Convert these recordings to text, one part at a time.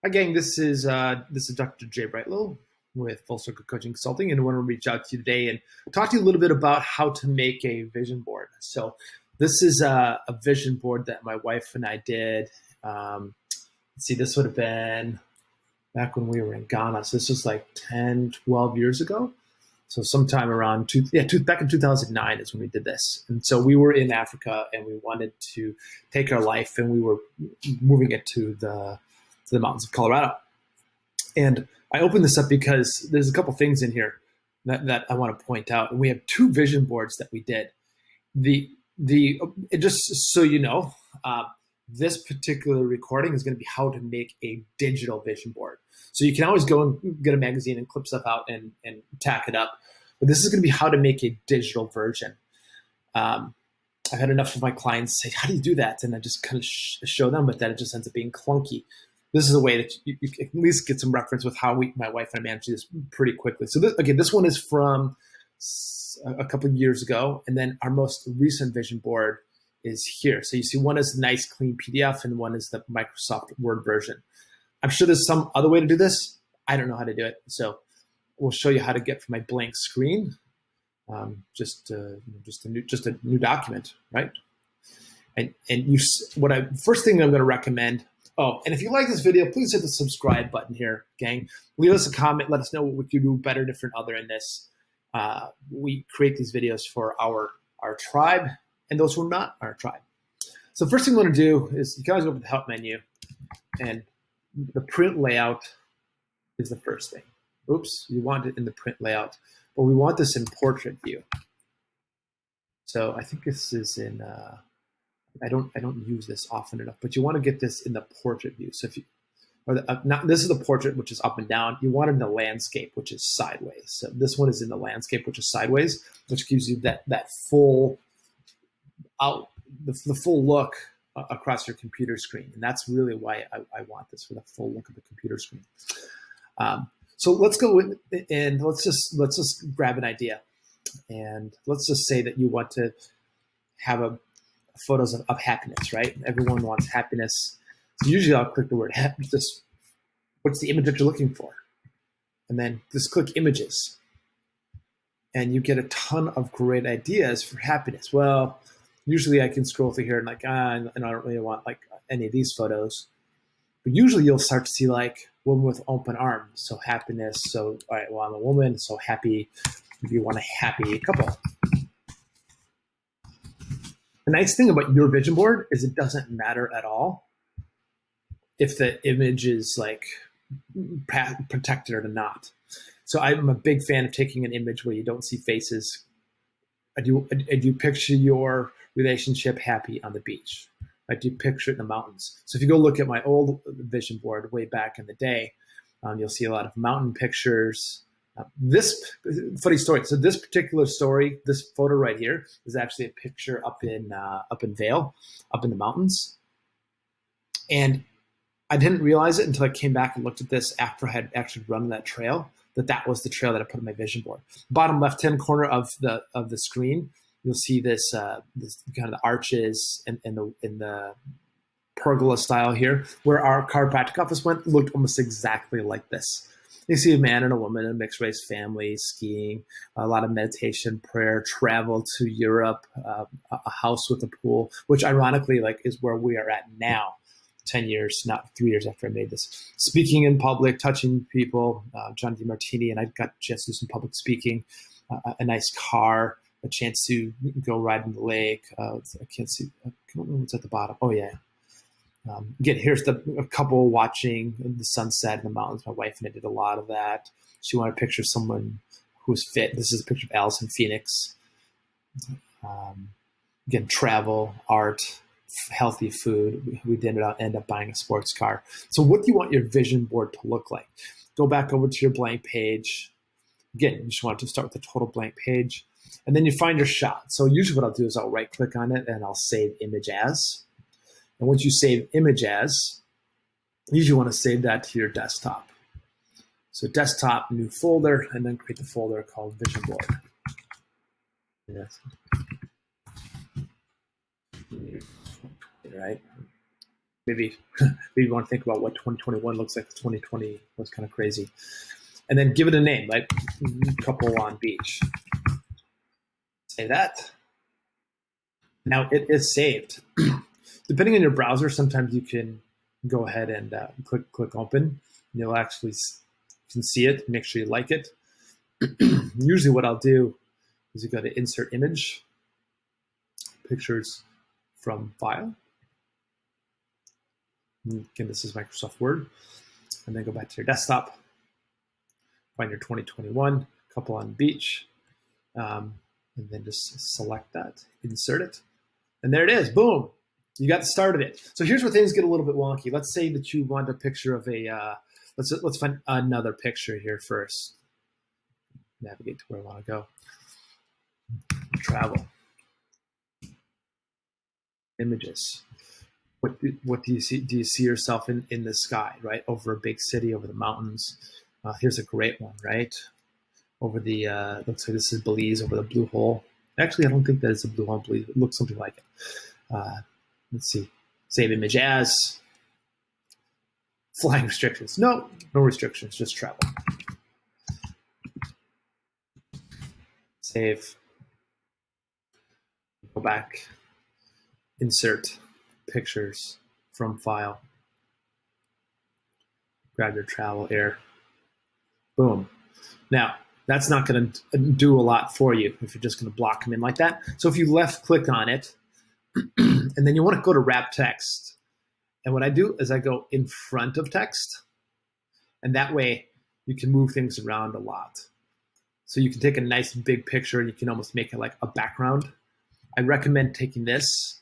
Hi, gang. This is Dr. Jay Brightlow with Full Circle Coaching Consulting, and I want to reach out to you today and talk to you a little bit about how to make a vision board. So, this is a vision board that my wife and I did. Let's see, this would have been back when we were in Ghana. So this was like 10, 12 years ago. So sometime around back in 2009 is when we did this. And so we were in Africa and we wanted to take our life, and we were moving it to the mountains of Colorado. And I opened this up because there's a couple things in here that I want to point out. And we have two vision boards that we did. Just so you know, this particular recording is going to be how to make a digital vision board. So you can always go and get a magazine and clip stuff out and tack it up. But this is going to be how to make a digital version. I've had enough of my clients say, how do you do that? And I just kind of show them, but then it just ends up being clunky. This is a way that you can at least get some reference with how my wife and I managed this pretty quickly. So this one is from a couple of years ago. And then our most recent vision board is here. So you see one is a nice clean PDF and one is the Microsoft Word version. I'm sure there's some other way to do this. I don't know how to do it. So we'll show you how to get from my blank screen, just a new document, right? First thing I'm going to recommend. Oh, and if you like this video, please hit the subscribe button here, gang. Leave us a comment. Let us know what we could do better, different, other in this. We create these videos for our tribe and those who are not our tribe. So first thing we want to do is you guys go to the help menu, and the print layout is the first thing. Oops, you want it in the print layout, but we want this in portrait view. So I think this is in. I don't use this often enough, but you want to get this in the portrait view. So if you, this is the portrait, which is up and down. You want it in the landscape, which is sideways. So this one is in the landscape, which is sideways, which gives you that full the full look across your computer screen. And that's really why I want this, for the full look of the computer screen. So let's go in and let's just grab an idea. And let's just say that you want to have photos of happiness, right? Everyone wants happiness. So usually I'll click the word happiness. What's the image that you're looking for? And then just click images. And you get a ton of great ideas for happiness. Well, usually I can scroll through here and and I don't really want like any of these photos. But usually you'll start to see like woman with open arms. So happiness. So, all right, well, I'm a woman, so happy. If you want a happy couple. The nice thing about your vision board is it doesn't matter at all if the image is like protected or not. So I'm a big fan of taking an image where you don't see faces. Do you picture your relationship happy on the beach? Do you picture it in the mountains? So if you go look at my old vision board way back in the day, you'll see a lot of mountain pictures. This funny story. So this particular story, this photo right here, is actually a picture up in Vail, up in the mountains. And I didn't realize it until I came back and looked at this after I had actually run that trail, that was the trail that I put on my vision board. Bottom left-hand corner of the screen, you'll see this kind of the arches and in the pergola style here, where our chiropractic office looked almost exactly like this. You see a man and a woman, a mixed race family, skiing, a lot of meditation, prayer, travel to Europe, a house with a pool, which ironically is where we are at now, 10 years, not 3 years after I made this. Speaking in public, touching people, John DeMartini, and I got a chance to do some public speaking, a nice car, a chance to go ride in the lake. I can't see, I don't know what's at the bottom. Oh, yeah. Again, here's a couple watching the sunset in the mountains. My wife and I did a lot of that. She wanted to picture someone who's fit. This is a picture of Allison Phoenix. Again, travel, art, healthy food. We did end up buying a sports car. So what do you want your vision board to look like? Go back over to your blank page. Again, you just want to start with a total blank page. And then you find your shot. So usually what I'll do is I'll right click on it and I'll save image as. And once you save image as, you usually want to save that to your desktop. So desktop, new folder, and then create the folder called vision board. Yes. Right. Maybe maybe you want to think about what 2021 looks like. 2020 was kind of crazy, and then give it a name, like couple on beach. Say that. Now it is saved. Depending on your browser, sometimes you can go ahead and click open. And you'll actually can see it. Make sure you like it. Usually, what I'll do is you go to Insert Image, Pictures from File. Again, this is Microsoft Word, and then go back to your desktop. Find your 2021 couple on beach, and then just select that, insert it, and there it is. Boom. You got the start of it. So here's where things get a little bit wonky. Let's say that you want a picture of a, let's find another picture here first. Navigate to where I want to go. Travel. Images. What do you see? Do you see yourself in the sky, right? Over a big city, over the mountains. Here's a great one, right? Over the, looks like this is Belize, over the Blue Hole. Actually, I don't think that is a Blue Hole, Belize. It looks something like it. Let's see. Save image as. Flying restrictions. No restrictions, just travel. Save. Go back. Insert pictures from file. Grab your travel here. Boom. Now, that's not going to do a lot for you if you're just going to block them in like that. So if you left click on it, and then you want to go to wrap text. And what I do is I go in front of text, and that way you can move things around a lot. So you can take a nice big picture and you can almost make it like a background. I recommend taking this,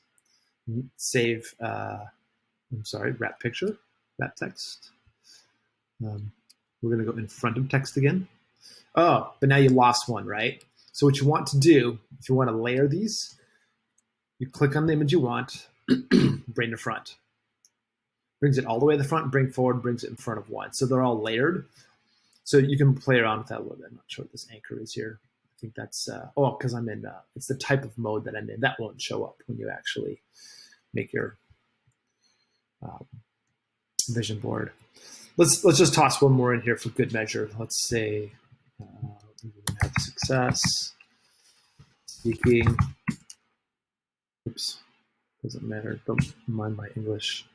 save, wrap picture, wrap text. We're going to go in front of text again. Oh, but now you lost one, right? So what you want to do, if you want to layer these, you click on the image you want, bring to front. Brings it all the way to the front, bring forward, brings it in front of one. So they're all layered. So you can play around with that a little bit. I'm not sure what this anchor is here. I think that's, because I'm in, it's the type of mode that I'm in. That won't show up when you actually make your vision board. Let's just toss one more in here for good measure. Let's say we have success, speaking. Oops, doesn't matter. Don't mind my English.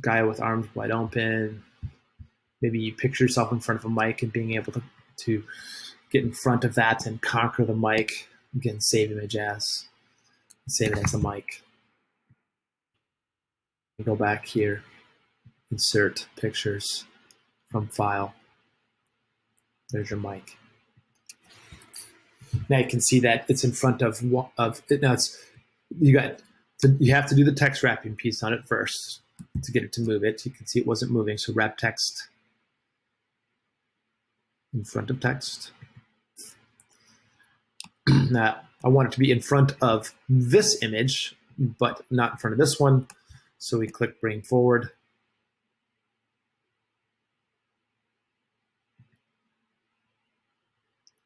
Guy with arms wide open. Maybe you picture yourself in front of a mic and being able to get in front of that and conquer the mic. Again, save image as. Save it as the mic. Go back here. Insert pictures from file. There's your mic. Now you can see that it's in front of now it's you have to do the text wrapping piece on it first to get it to move it. You can see it wasn't moving, so wrap text in front of text. Now I want it to be in front of this image, but not in front of this one. So we click bring forward.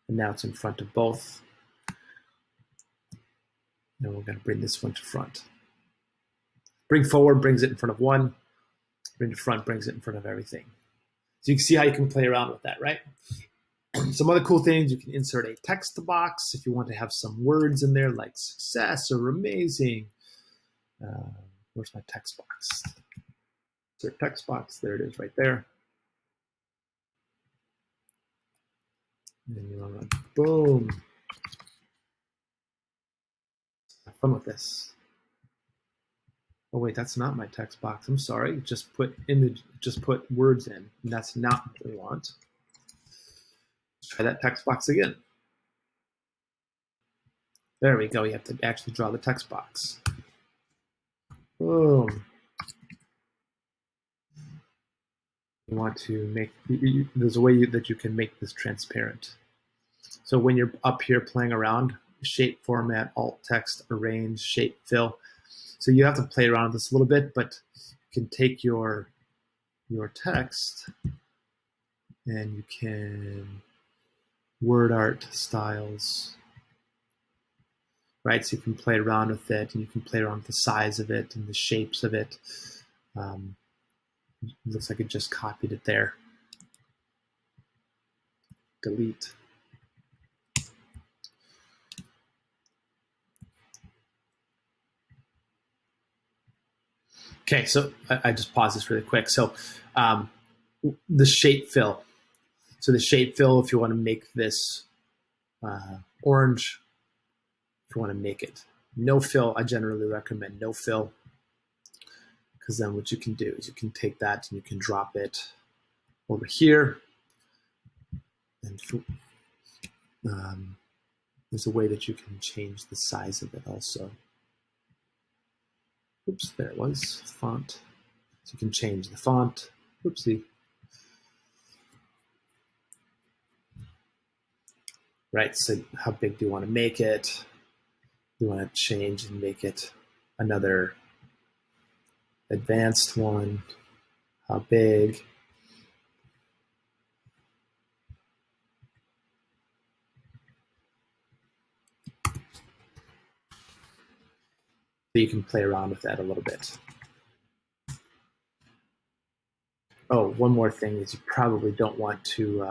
And now it's in front of both. And we're going to bring this one to front. Bring forward brings it in front of one. Bring to front brings it in front of everything. So you can see how you can play around with that, right? Some other cool things, you can insert a text box if you want to have some words in there like success or amazing. Where's my text box? Insert text box. There it is right there. And you want to boom. Have fun with this. Oh wait, that's not my text box. I'm sorry. Just put words in. And that's not what we want. Let's try that text box again. There we go. You have to actually draw the text box. Boom. You want to make, there's a way that you can make this transparent. So when you're up here playing around, shape, format, alt, text, arrange, shape, fill. So you have to play around with this a little bit, but you can take your text and you can word art styles. right? So you can play around with it, and you can play around with the size of it and the shapes of it. It looks like it just copied it there. Delete. Okay, so I just pause this really quick. So the shape fill. So the shape fill, if you want to make this orange, if you want to make it no fill, I generally recommend no fill, because then what you can do is you can take that and you can drop it over here. And there's a way that you can change the size of it also. Oops, there it was, font. So you can change the font. Oopsie. Right, so how big do you want to make it? You want to change and make it another advanced one. How big? So you can play around with that a little bit. Oh, one more thing is you probably don't want to,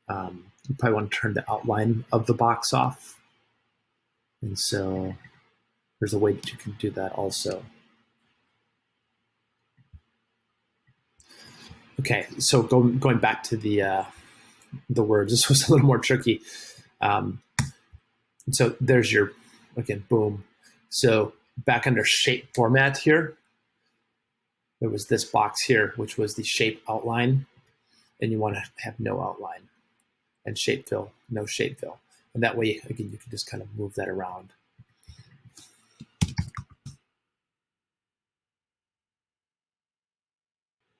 you probably want to turn the outline of the box off. And so there's a way that you can do that also. Okay, so going back to the words, this was a little more tricky. So there's your, again, boom. So back under shape format here, there was this box here, which was the shape outline, and you want to have no outline, and shape fill, no shape fill. And that way, again, you can just kind of move that around.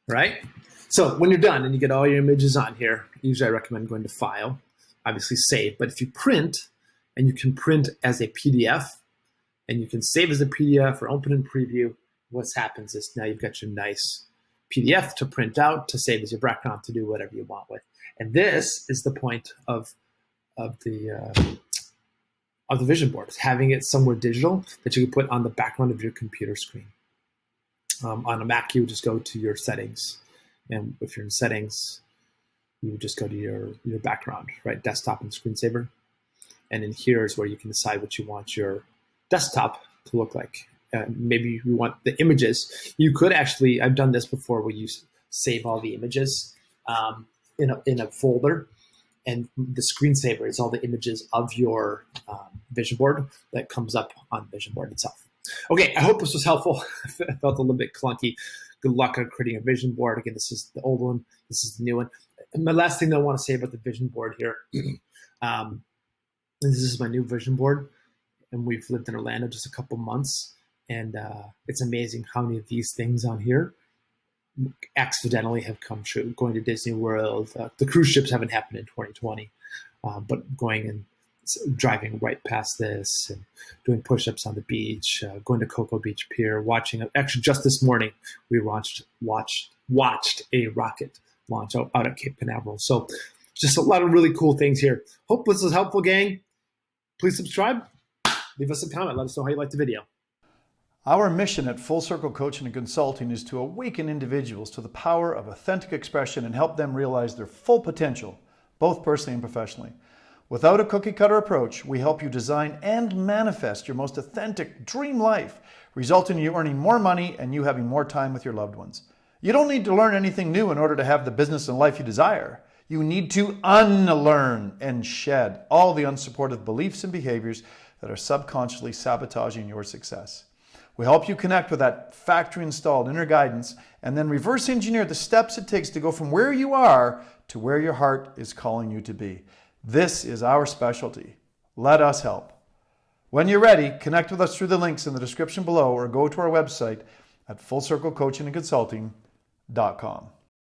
Right? So when you're done and you get all your images on here, usually I recommend going to File, obviously Save. But if you print, and you can print as a PDF, and you can save as a PDF or open in preview, what happens is now you've got your nice PDF to print out, to save as your background, to do whatever you want with. And this is the point of the vision board, having it somewhere digital that you can put on the background of your computer screen. On a Mac, you would just go to your settings, and if you're in settings, you would just go to your background, right? Desktop and screensaver. And in here is where you can decide what you want your desktop to look like. Maybe you want the images. You could actually, I've done this before, where you save all the images in a folder, and the screensaver is all the images of your vision board that comes up on vision board itself. Okay, I hope this was helpful. I felt a little bit clunky. Good luck on creating a vision board. Again, this is the old one. This is the new one. And my last thing that I want to say about the vision board here, this is my new vision board, and we've lived in Orlando just a couple months, and it's amazing how many of these things on here accidentally have come true. Going to Disney World, the cruise ships haven't happened in 2020, but going and driving right past this and doing push-ups on the beach, going to Cocoa Beach Pier, actually just this morning we watched a rocket launch out at Cape Canaveral. So just a lot of really cool things here. Hope this was helpful, gang. Please subscribe, leave us a comment, let us know how you liked the video. Our mission at Full Circle Coaching and Consulting is to awaken individuals to the power of authentic expression and help them realize their full potential, both personally and professionally. Without a cookie-cutter approach, we help you design and manifest your most authentic dream life, resulting in you earning more money and you having more time with your loved ones. You don't need to learn anything new in order to have the business and life you desire. You need to unlearn and shed all the unsupportive beliefs and behaviors that are subconsciously sabotaging your success. We help you connect with that factory-installed inner guidance and then reverse engineer the steps it takes to go from where you are to where your heart is calling you to be. This is our specialty. Let us help. When you're ready, connect with us through the links in the description below or go to our website at fullcirclecoachingandconsulting.com.